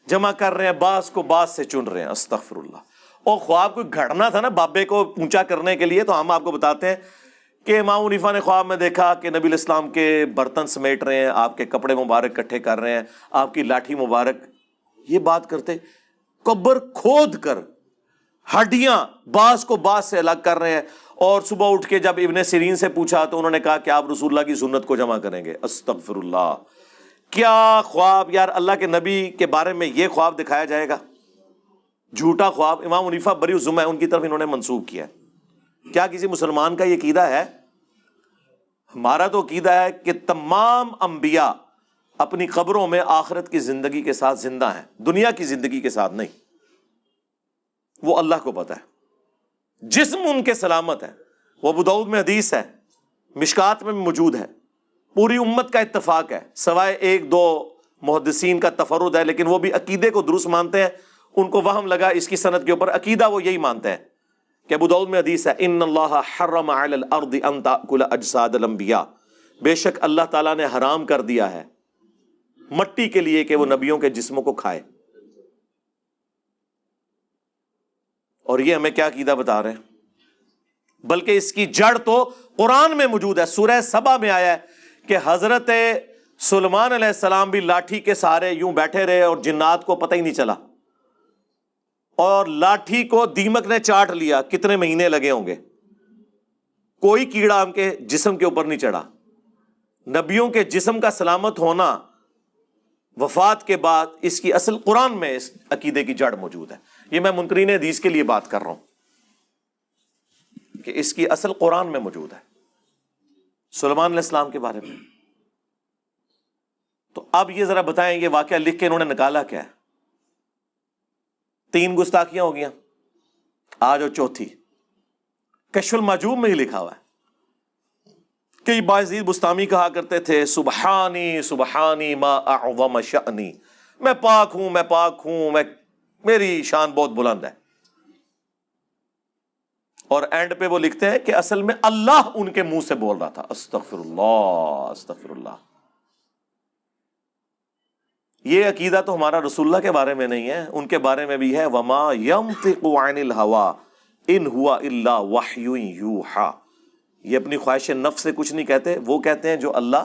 جمع کر رہے ہیں، باز کو باز سے چن رہے ہیں، استغفر اللہ۔ اور خواب کوئی گھڑنا تھا نا بابے کو اونچا کرنے کے لیے، تو ہم آپ کو بتاتے ہیں کہ امام حنیفہ نے خواب میں دیکھا کہ نبی علیہ السلام کے برتن سمیٹ رہے ہیں، آپ کے کپڑے مبارک اکٹھے کر رہے ہیں، آپ کی لاٹھی مبارک، یہ بات کرتے قبر کھود کر ہڈیاں باز کو باز سے الگ کر رہے ہیں۔ اور صبح اٹھ کے جب ابن سیرین سے پوچھا تو انہوں نے کہا کہ آپ رسول اللہ کی سنت کو جمع کریں گے، استغفر اللہ۔ کیا خواب یار، اللہ کے نبی کے بارے میں یہ خواب دکھایا جائے گا؟ جھوٹا خواب امام حنیفہ بری الذمہ ہے، ان کی طرف انہوں نے منسوب کیا ہے۔ کیا کسی مسلمان کا یہ عقیدہ ہے؟ ہمارا تو عقیدہ ہے کہ تمام انبیاء اپنی قبروں میں آخرت کی زندگی کے ساتھ زندہ ہیں، دنیا کی زندگی کے ساتھ نہیں، وہ اللہ کو پتہ ہے، جسم ان کے سلامت ہے، وہ ابو داؤد میں حدیث ہے، مشکات میں موجود ہے، پوری امت کا اتفاق ہے، سوائے ایک دو محدثین کا تفرد ہے، لیکن وہ بھی عقیدے کو درست مانتے ہیں، ان کو وہم لگا اس کی سند کے اوپر، عقیدہ وہ یہی مانتے ہیں کہ ابو داؤد میں حدیث ہے ان اللہ حرم علی الارض ان تاکل اجساد الانبیاء، بے شک اللہ تعالیٰ نے حرام کر دیا ہے مٹی کے لیے کہ وہ نبیوں کے جسموں کو کھائے۔ اور یہ ہمیں کیا عقیدہ بتا رہے ہیں؟ بلکہ اس کی جڑ تو قرآن میں موجود ہے، سورہ سبا میں آیا ہے کہ حضرت سلیمان علیہ السلام بھی لاٹھی کے سہارے یوں بیٹھے رہے اور جنات کو پتہ ہی نہیں چلا، اور لاٹھی کو دیمک نے چاٹ لیا، کتنے مہینے لگے ہوں گے، کوئی کیڑا ان کے جسم کے اوپر نہیں چڑھا۔ نبیوں کے جسم کا سلامت ہونا وفات کے بعد اس کی اصل قرآن میں اس عقیدے کی جڑ موجود ہے۔ یہ میں منکرین حدیث کے لیے بات کر رہا ہوں کہ اس کی اصل قرآن میں موجود ہے سلیمان علیہ السلام کے بارے میں۔ تو اب یہ ذرا بتائیں، یہ واقعہ لکھ کے انہوں نے نکالا کیا ہے؟ 3 گستاخیاں ہو گیا، آج اور چوتھی کشف المحجوب میں ہی لکھا ہوا ہے کہ باعزید بستامی کہا کرتے تھے سبحانی سبحانی ما اعظم شأنی، میں پاک ہوں، میں پاک ہوں، میری شان بہت بلند ہے۔ اور اینڈ پہ وہ لکھتے ہیں کہ اصل میں اللہ ان کے منہ سے بول رہا تھا، استغفر اللہ استغفر اللہ۔ یہ عقیدہ تو ہمارا رسول اللہ کے بارے میں نہیں ہے، ان کے بارے میں بھی ہے وما ينطق عن الهوى ان هو الا وحی یوحى، یہ اپنی خواہش نفس سے کچھ نہیں کہتے، وہ کہتے ہیں جو اللہ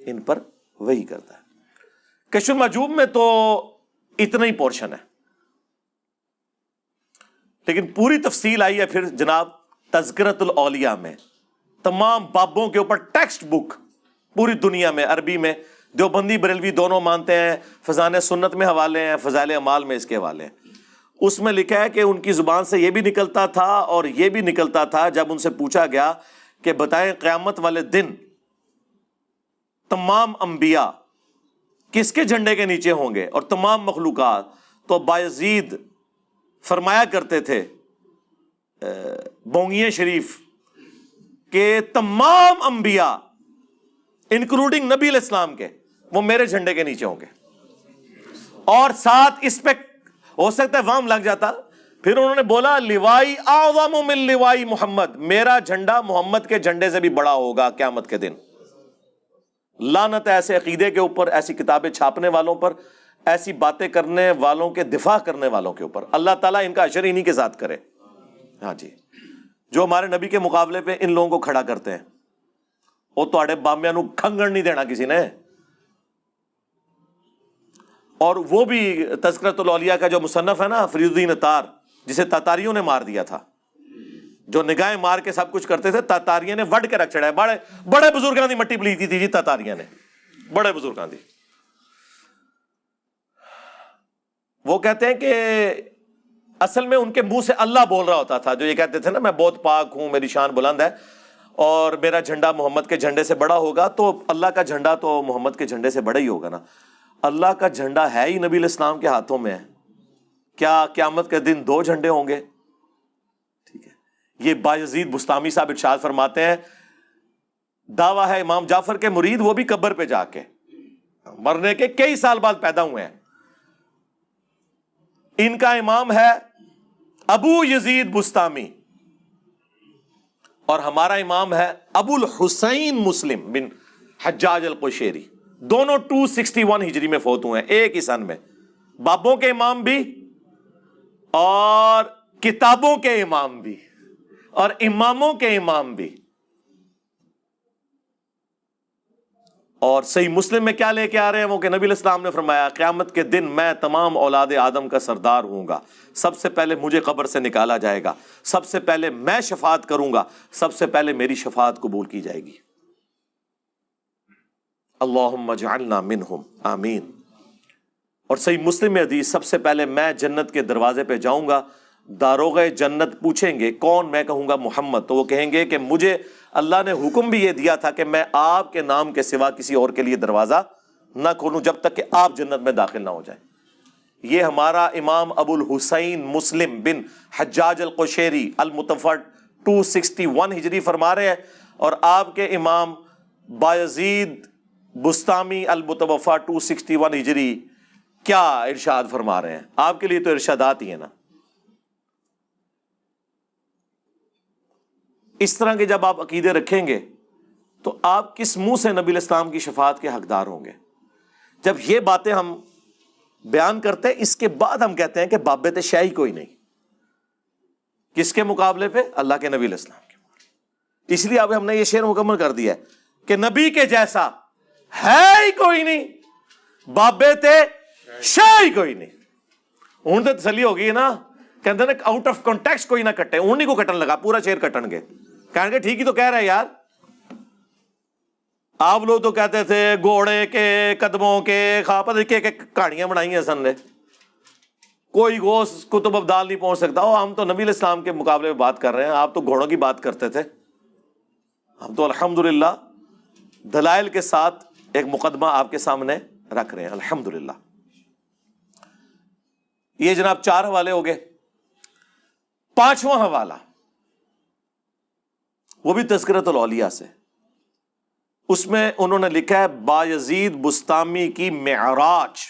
ان پر وحی کرتا ہے۔ کشف المحجوب میں تو اتنا ہی پورشن ہے. لیکن پوری تفصیل آئی ہے پھر جناب تذکرۃ الاولیاء میں. تمام بابوں کے اوپر ٹیکسٹ بک پوری دنیا میں عربی میں دیوبندی بریلوی دونوں مانتے ہیں. فضائل سنت میں حوالے ہیں, فضائل اعمال میں اس کے حوالے ہیں. اس میں لکھا ہے کہ ان کی زبان سے یہ بھی نکلتا تھا اور یہ بھی نکلتا تھا جب ان سے پوچھا گیا کہ بتائیں قیامت والے دن تمام انبیاء کس کے جھنڈے کے نیچے ہوں گے اور تمام مخلوقات, تو بایزید فرمایا کرتے تھے بونگیے شریف کہ تمام انبیاء انکلوڈنگ نبی علیہ السلام کے وہ میرے جھنڈے کے نیچے ہوں گے. اور ساتھ اس پہ ہو سکتا ہے وام لگ جاتا, پھر انہوں نے بولا لوائی اعظم من لوائی محمد, میرا جھنڈا محمد کے جھنڈے سے بھی بڑا ہوگا قیامت کے دن. لعنت ایسے عقیدے کے اوپر, ایسی کتابیں چھاپنے والوں پر, ایسی باتیں کرنے والوں کے دفاع کرنے والوں کے اوپر. اللہ تعالیٰ ان کا اشر انہی کے ساتھ کرے. ہاں جی, جو ہمارے نبی کے مقابلے پہ ان لوگوں کو کھڑا کرتے ہیں وہ تواڈے بامبیاں نو کھنگن نہیں دینا کسی نے. اور وہ بھی تذکرۃ الاولیاء کا جو مصنف ہے نا فرید الدین اتار, جسے تاتاریوں نے مار دیا تھا, جو نگاہیں مار کے سب کچھ کرتے تھے, تاتاریوں نے وڈ کے رکھ چڑھا ہے. بڑے بزرگاں دی مٹی پلیتی تھی جی تاتاریوں نے, بڑے بزرگاں دی. وہ کہتے ہیں کہ اصل میں ان کے منہ سے اللہ بول رہا ہوتا تھا, جو یہ کہتے تھے نا میں بہت پاک ہوں, میری شان بلند ہے اور میرا جھنڈا محمد کے جھنڈے سے بڑا ہوگا. تو اللہ کا جھنڈا تو محمد کے جھنڈے سے بڑا ہی ہوگا نا. اللہ کا جھنڈا ہے ہی نبی علیہ السلام کے ہاتھوں میں ہے. کیا قیامت کے دن دو جھنڈے ہوں گے؟ ٹھیک ہے, یہ بایزید بستامی صاحب ارشاد فرماتے ہیں, دعویٰ ہے امام جعفر کے مرید, وہ بھی قبر پہ جا کے مرنے کے کئی سال بعد پیدا ہوئے ہیں. ان کا امام ہے ابو یزید بستامی اور ہمارا امام ہے ابو الحسین مسلم بن حجاج القشیری. دونوں 261 ہجری میں فوت ہوئے ہیں, ایک ہی سن میں. بابوں کے امام بھی اور کتابوں کے امام بھی اور اماموں کے امام بھی. اور صحیح مسلم میں کیا لے کے آ رہے ہیں وہ کہ نبی علیہ السلام نے فرمایا قیامت کے دن میں تمام اولاد آدم کا سردار ہوں گا, سب سے پہلے مجھے قبر سے نکالا جائے گا, سب سے پہلے میں شفاعت کروں گا, سب سے پہلے میری شفاعت قبول کی جائے گی. اللہم اجعلنا منہم آمین. اور صحیح مسلم میں حدیث, سب سے پہلے میں جنت کے دروازے پہ جاؤں گا, داروغ جنت پوچھیں گے کون, میں کہوں گا محمد, تو وہ کہیں گے کہ مجھے اللہ نے حکم بھی یہ دیا تھا کہ میں آپ کے نام کے سوا کسی اور کے لیے دروازہ نہ کھولوں جب تک کہ آپ جنت میں داخل نہ ہو جائیں. یہ ہمارا امام ابو الحسین مسلم بن حجاج القشیری المتوفی 261 ہجری فرما رہے ہیں, اور آپ کے امام بایزید بستامی المتوفی 261 ہجری کیا ارشاد فرما رہے ہیں. آپ کے لیے تو ارشادات ہی ہیں نا. اس طرح کے جب آپ عقیدے رکھیں گے تو آپ کس منہ سے نبی الاسلام کی شفاعت کے حقدار ہوں گے؟ جب یہ باتیں ہم بیان کرتے ہیں, اس کے بعد ہم کہتے ہیں کہ بابت شاہی کوئی نہیں. کس کے مقابلے پہ؟ اللہ کے نبی علیہ السلام کے. اس لیے اب ہم نے یہ شعر مکمل کر دیا ہے کہ نبی کے جیسا ہے ہی کوئی نہیں, بابت شاہی کوئی نہیں. ہوں تو تسلی ہو گئی نا, کہتے نا آؤٹ آف کانٹیکسٹ کوئی نہ کٹے, انہیں کو کٹن لگا, پورا شعر کٹن گے, کہیں گے ٹھیک ہی تو کہہ رہے یار. آپ لوگ تو کہتے تھے گھوڑے کے قدموں کے خاپت کے کہانیاں بنائی ہیں سن نے, کوئی غوث کتب ابدال نہیں پہنچ سکتا. ہم تو نبی علیہ السلام کے مقابلے میں بات کر رہے ہیں, آپ تو گھوڑوں کی بات کرتے تھے. ہم تو الحمدللہ دلائل کے ساتھ ایک مقدمہ آپ کے سامنے رکھ رہے ہیں الحمدللہ. یہ جناب 4 حوالے ہو گئے. 5واں حوالہ وہ بھی تذکرۃ الاولیاء سے. اس میں انہوں نے لکھا ہے بایزید بستامی کی معراج.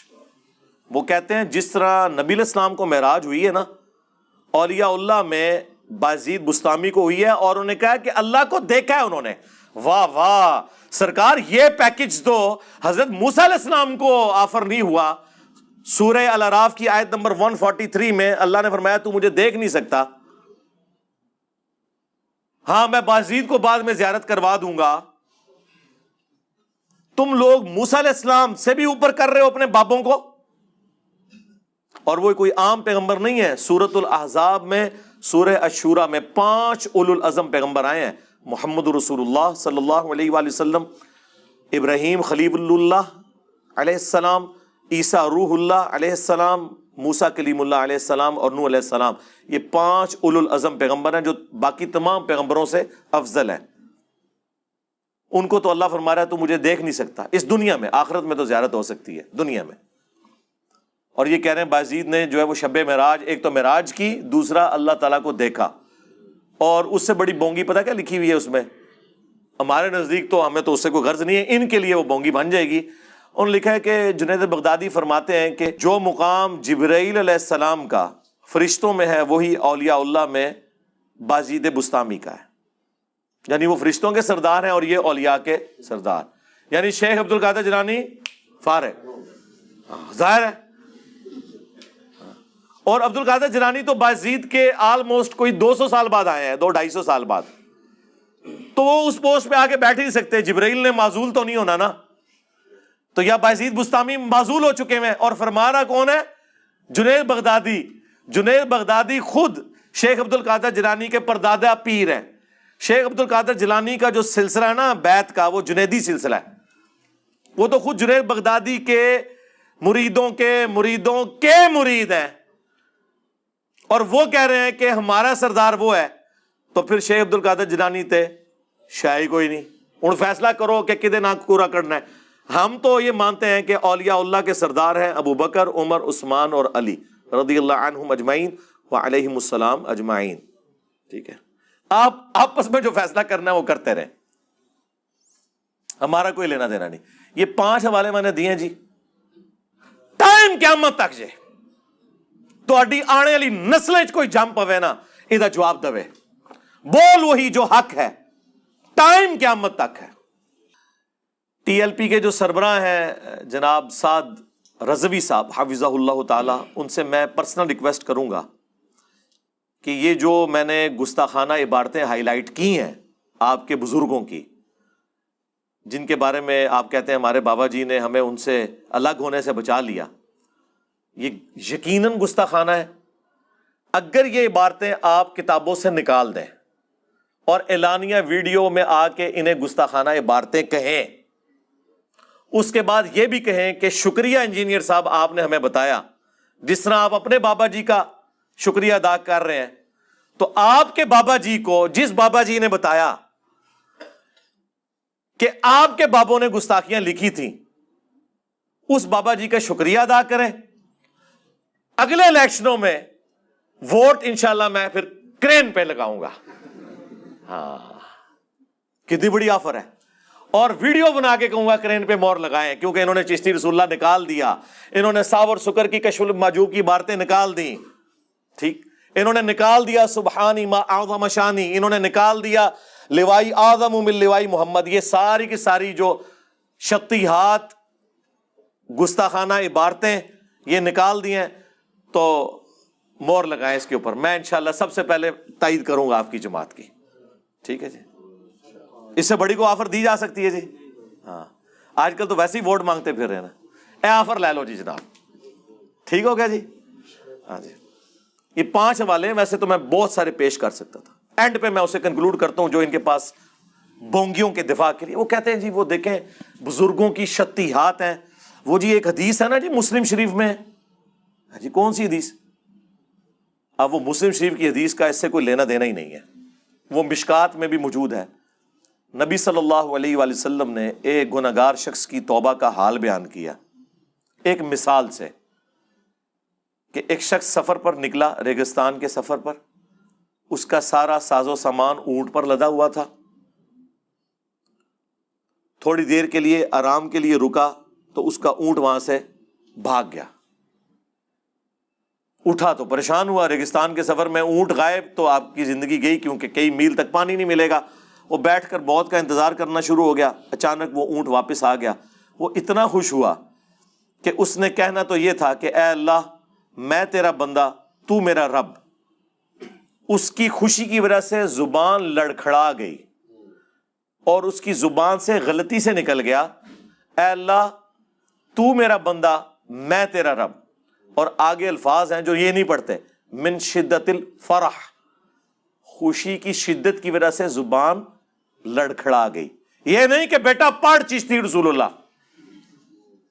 وہ کہتے ہیں جس طرح نبی علیہ السلام کو معراج ہوئی ہے نا, اولیاء اللہ میں بایزید بستامی کو ہوئی ہے, اور انہوں نے کہا کہ اللہ کو دیکھا ہے انہوں نے. واہ واہ سرکار, یہ پیکج تو حضرت موسیٰ علیہ السلام کو آفر نہیں ہوا. سورہ الاعراف کی آیت نمبر 143 میں اللہ نے فرمایا تو مجھے دیکھ نہیں سکتا, ہاں میں بایزید کو بعد میں زیارت کروا دوں گا. تم لوگ موسیٰ علیہ السلام سے بھی اوپر کر رہے ہو اپنے بابوں کو. اور وہ کوئی عام پیغمبر نہیں ہے. سورۃ الاحزاب میں سورہ الشورى میں 5 اولو العزم پیغمبر آئے ہیں. محمد رسول اللہ صلی اللہ علیہ وآلہ وسلم، ابراہیم خلیل اللہ علیہ السلام، عیسیٰ روح اللہ علیہ السلام، موسیٰ کلیم اللہ علیہ السلام اور نوح علیہ السلام. یہ 5 اولو العزم پیغمبر ہیں جو باقی تمام پیغمبروں سے افضل ہیں. ان کو تو اللہ فرما رہا ہے تو مجھے دیکھ نہیں سکتا اس دنیا میں، آخرت میں تو زیارت ہو سکتی ہے دنیا میں. اور یہ کہہ رہے ہیں بازید نے جو ہے وہ شب معراج، ایک تو معراج کی، دوسرا اللہ تعالیٰ کو دیکھا. اور اس سے بڑی بونگی پتہ کیا لکھی ہوئی ہے اس میں؟ ہمارے نزدیک تو ہمیں تو اس سے کوئی غرض نہیں ہے، ان کے لیے وہ بونگی بن جائے گی. انہوں نے لکھا ہے کہ جنید بغدادی فرماتے ہیں کہ جو مقام جبرائیل علیہ السلام کا فرشتوں میں ہے وہی اولیاء اللہ میں بازید بستامی کا ہے. یعنی وہ فرشتوں کے سردار ہیں اور یہ اولیاء کے سردار. یعنی شیخ عبد القادر جیلانی فارغ ظاہر ہے. اور عبد القادر جیلانی تو بازید کے آلموسٹ کوئی 200 سال بعد آئے ہیں، 200-250 سال بعد. تو وہ اس پوسٹ پہ آ کے بیٹھ ہی نہیں سکتے. جبرائیل نے معزول تو نہیں ہونا نا. تو یا بازید بستامی معزول ہو چکے ہیں. اور فرما رہا کون ہے؟ جنید بغدادی. جنید بغدادی خود شیخ عبد القادر جیلانی کے پردادا پیر ہیں. شیخ عبد القادر جیلانی کا جو سلسلہ ہے نا بیت کا، وہ جنیدی سلسلہ ہے. وہ تو خود جنید بغدادی کے مریدوں کے مریدوں کے مرید ہیں. اور وہ کہہ رہے ہیں کہ ہمارا سردار وہ ہے. تو پھر شیخ عبد القادر جیلانی تے شاہی کوئی نہیں. ہوں فیصلہ کرو کہ کدے نہ پورا کرنا ہے. ہم تو یہ مانتے ہیں کہ اولیاء اللہ کے سردار ہیں ابو بکر، عمر، عثمان اور علی رضی اللہ عنہم اجمعین وعلیہم السلام اجمعین. ٹھیک ہے، آپ آپس میں جو فیصلہ کرنا ہے وہ کرتے رہیں، ہمارا کوئی لینا دینا نہیں. یہ 5 حوالے میں نے دیے جی. ٹائم قیامت تک جے تہاڈی آنے والی نسلیں کوئی جم پوے نا یہ جواب دے، بول وہی جو حق ہے. ٹائم قیامت تک ہے. ٹی ایل پی کے جو سربراہ ہیں جناب سعد رضوی صاحب حفظہ اللہ تعالی، ان سے میں پرسنل ریکویسٹ کروں گا کہ یہ جو میں نے گستاخانہ عبارتیں ہائی لائٹ کی ہیں آپ کے بزرگوں کی، جن کے بارے میں آپ کہتے ہیں ہمارے بابا جی نے ہمیں ان سے الگ ہونے سے بچا لیا، یہ یقیناً گستاخانہ ہے. اگر یہ عبارتیں آپ کتابوں سے نکال دیں اور اعلانیہ ویڈیو میں آ کے انہیں گستاخانہ عبارتیں کہیں، اس کے بعد یہ بھی کہیں کہ شکریہ انجینئر صاحب آپ نے ہمیں بتایا، جس طرح آپ اپنے بابا جی کا شکریہ ادا کر رہے ہیں، تو آپ کے بابا جی کو جس بابا جی نے بتایا کہ آپ کے بابوں نے گستاخیاں لکھی تھیں، اس بابا جی کا شکریہ ادا کریں. اگلے الیکشنوں میں ووٹ انشاءاللہ میں پھر کرین پہ لگاؤں گا. ہاں کتنی بڑی آفر ہے. اور ویڈیو بنا کے کہوں گا کرین پہ مور لگائیں، کیونکہ انہوں نے چشتی رسول اللہ نکال دیا، انہوں نے ساور سکر کی کشف المحجوب کی عبارتیں نکال دیں. ٹھیک، انہوں نے نکال دیا سبحانی ما اعظم شانی، انہوں نے نکال دیا لوائی اعظم من لوائی محمد. یہ ساری کی ساری جو شتیہات گستاخانہ عبارتیں یہ نکال دی ہیں، تو مور لگائیں اس کے اوپر. میں انشاءاللہ سب سے پہلے تائید کروں گا آپ کی جماعت کی. ٹھیک ہے جی، اس سے بڑی کو آفر دی جا سکتی ہے جی. ہاں آج کل تو ویسے ہی ووٹ مانگتے پھر رہے نا، اے آفر لے لو جی جناب. ٹھیک ہو گیا جی. ہاں جی، یہ 5 حوالے ہیں، ویسے تو میں بہت سارے پیش کر سکتا تھا. اینڈ پہ میں اسے کنکلوڈ کرتا ہوں جو ان کے پاس بونگیوں کے دفاع کے لیے. وہ کہتے ہیں جی وہ دیکھیں بزرگوں کی شتیہات ہیں. وہ جی ایک حدیث ہے نا جی مسلم شریف میں. جی کون سی حدیث؟ اب وہ مسلم شریف کی حدیث کا اس سے کوئی لینا دینا ہی نہیں ہے. وہ مشکات میں بھی موجود ہے. نبی صلی اللہ علیہ وآلہ وسلم نے ایک گنہگار شخص کی توبہ کا حال بیان کیا ایک مثال سے، کہ ایک شخص سفر پر نکلا، ریگستان کے سفر پر. اس کا سارا ساز و سامان اونٹ پر لدا ہوا تھا. تھوڑی دیر کے لیے آرام کے لیے رکا تو اس کا اونٹ وہاں سے بھاگ گیا. اٹھا تو پریشان ہوا، ریگستان کے سفر میں اونٹ غائب تو آپ کی زندگی گئی، کیونکہ کئی میل تک پانی نہیں ملے گا. وہ بیٹھ کر موت کا انتظار کرنا شروع ہو گیا. اچانک وہ اونٹ واپس آ گیا. وہ اتنا خوش ہوا کہ اس نے کہنا تو یہ تھا کہ اے اللہ میں تیرا بندہ، تو میرا رب. اس کی خوشی کی وجہ سے زبان لڑکھڑا گئی اور اس کی زبان سے غلطی سے نکل گیا اے اللہ تو میرا بندہ میں تیرا رب. اور آگے الفاظ ہیں جو یہ نہیں پڑھتے، من شدت الفرح، خوشی کی شدت کی وجہ سے زبان لڑکھڑا گئی. یہ نہیں کہ بیٹا پڑھ چشتی رسول اللہ،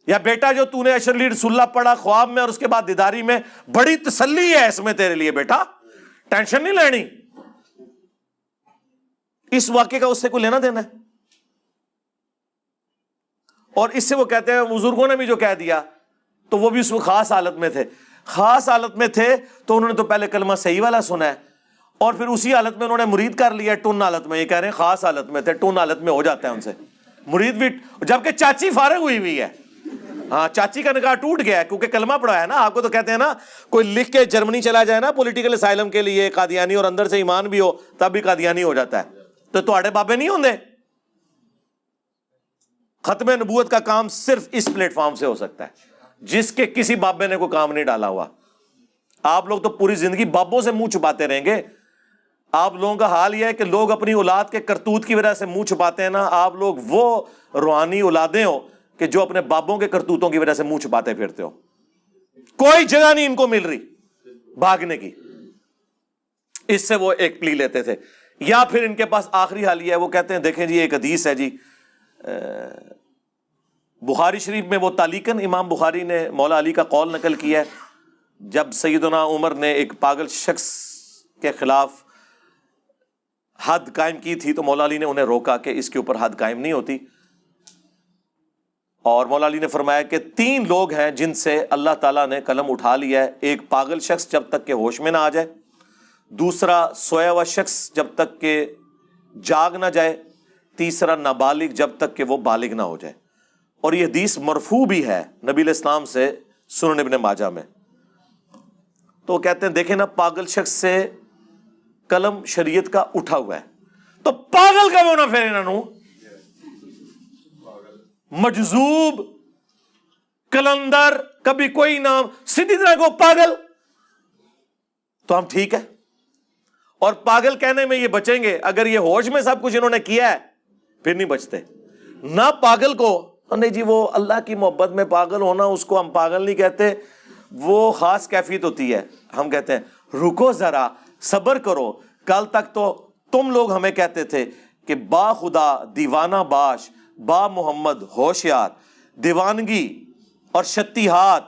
یا بیٹا جو تو نے اشرلی رسول اللہ پڑھا خواب میں اور اس کے بعد دیداری میں، بڑی تسلی ہے اس میں تیرے لیے بیٹا، ٹینشن نہیں لینی. اس واقعے کا اس سے کوئی لینا دینا ہے؟ اور اس سے وہ کہتے ہیں بزرگوں نے بھی جو کہہ دیا تو وہ بھی اس وقت خاص حالت میں تھے. خاص حالت میں تھے تو انہوں نے تو پہلے کلمہ صحیح والا سنا ہے اور پھر اسی حالت میں انہوں نے مرید کر لیا ٹن حالت میں. یہ کہہ رہے ہیں خاص حالت میں تھے، ٹن حالت میں ہو جاتا ہے ان سے مرید بھی، جبکہ چاچی فارغ ہوئی ہے. ہاں چاچی کا نکاح ٹوٹ گیا ہے کیونکہ کلمہ پڑھا ہے نا. آپ کو تو کہتے ہیں نا کوئی لکھ کے جرمنی چلا جائے نا پولیٹیکل اسائلم کے لیے قادیانی اور اندر سے ایمان بھی ہو تب بھی قادیانی ہو جاتا ہے. تو تواڈے بابے نہیں ہوندے. ختم نبوت کا کام صرف اس پلیٹ فارم سے ہو سکتا ہے جس کے کسی بابے نے کوئی کام نہیں ڈالا ہوا. آپ لوگ تو پوری زندگی بابوں سے منہ چھپاتے رہیں گے. آپ لوگوں کا حال یہ ہے کہ لوگ اپنی اولاد کے کرتوت کی وجہ سے منہ چھپاتے ہیں نا. آپ لوگ وہ روحانی اولادیں ہو کہ جو اپنے بابوں کے کرتوتوں کی وجہ سے منہ چھپاتے پھرتے ہو. کوئی جگہ نہیں ان کو مل رہی بھاگنے کی. اس سے وہ ایک پلی لیتے تھے. یا پھر ان کے پاس آخری حال یہ ہے، وہ کہتے ہیں دیکھیں جی ایک حدیث ہے جی بخاری شریف میں، وہ تعلیقاً امام بخاری نے مولا علی کا قول نقل کیا ہے. جب سیدنا عمر نے ایک پاگل شخص کے خلاف حد قائم کی تھی تو مولا علی نے انہیں روکا کہ اس کے اوپر حد قائم نہیں ہوتی. اور مولا علی نے فرمایا کہ 3 لوگ ہیں جن سے اللہ تعالیٰ نے قلم اٹھا لیا ہے. ایک پاگل شخص جب تک کہ ہوش میں نہ آ جائے، دوسرا سویا ہوا شخص جب تک کہ جاگ نہ جائے، تیسرا نابالغ جب تک کہ وہ بالغ نہ ہو جائے. اور یہ حدیث مرفوع بھی ہے نبی علیہ السلام سے سنن ابن ماجہ میں. تو وہ کہتے ہیں دیکھیں نا پاگل شخص سے قلم شریعت کا اٹھا ہوا ہے تو پاگل کا ہونا پھر انہوں مجذوب کلندر کبھی کوئی نام سیدھی طرح کو پاگل تو ہم ٹھیک ہے. اور پاگل کہنے میں یہ بچیں گے اگر یہ ہوش میں سب کچھ انہوں نے کیا ہے پھر نہیں بچتے. نہ پاگل کو نہیں جی وہ اللہ کی محبت میں پاگل ہونا اس کو ہم پاگل نہیں کہتے، وہ خاص کیفیت ہوتی ہے. ہم کہتے ہیں رکو ذرا صبر کرو، کل تک تو تم لوگ ہمیں کہتے تھے کہ با خدا دیوانہ باش با محمد ہوشیار، دیوانگی اور شتیہات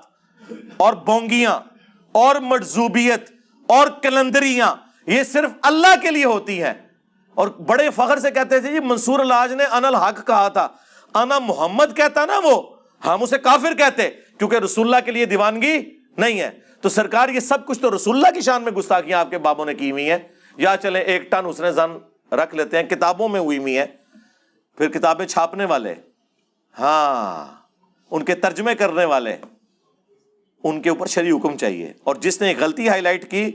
اور بونگیاں اور مجذوبیت اور کلندریاں یہ صرف اللہ کے لیے ہوتی ہیں. اور بڑے فخر سے کہتے تھے جی منصور الحاج نے انا الحق کہا تھا، انا محمد کہتا نا وہ ہم اسے کافر کہتے کیونکہ رسول اللہ کے لیے دیوانگی نہیں ہے. تو سرکار یہ سب کچھ تو رسول اللہ کی شان میں گستاخیاں آپ کے بابوں نے کی ہوئی ہیں. یا چلیں 1 ٹن اس نے زن رکھ لیتے ہیں، کتابوں میں ہوئی ہوئی ہیں، پھر کتابیں چھاپنے والے، ہاں ان کے ترجمے کرنے والے، ان کے اوپر شرعی حکم چاہیے. اور جس نے غلطی ہائی لائٹ کی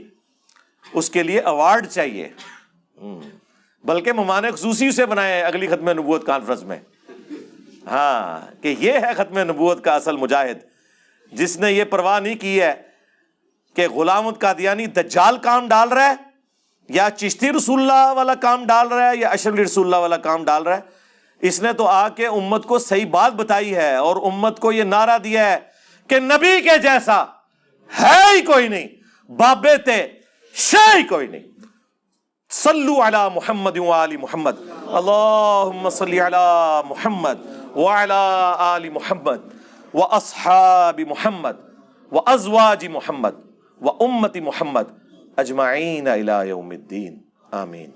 اس کے لیے ایوارڈ چاہیے. بلکہ مہمان خصوصی سے بنائے اگلی ختم نبوت کانفرنس میں، ہاں کہ یہ ہے ختم نبوت کا اصل مجاہد جس نے یہ پرواہ نہیں کی ہے کہ غلام قادیانی دجال کام ڈال رہا ہے یا چشتی رسول اللہ والا کام ڈال رہا ہے یا اشرفی رسول اللہ والا کام ڈال رہا ہے. اس نے تو آ کے امت کو صحیح بات بتائی ہے اور امت کو یہ نعرہ دیا ہے کہ نبی کے جیسا ہے ہی کوئی نہیں، بابے تے شے ہی کوئی نہیں. صلو علی محمد وآل محمد، اللہم صلی علی محمد وعلی آل محمد واصحاب محمد وازواج محمد وامت محمد اجمعین الی یوم الدین. آمین.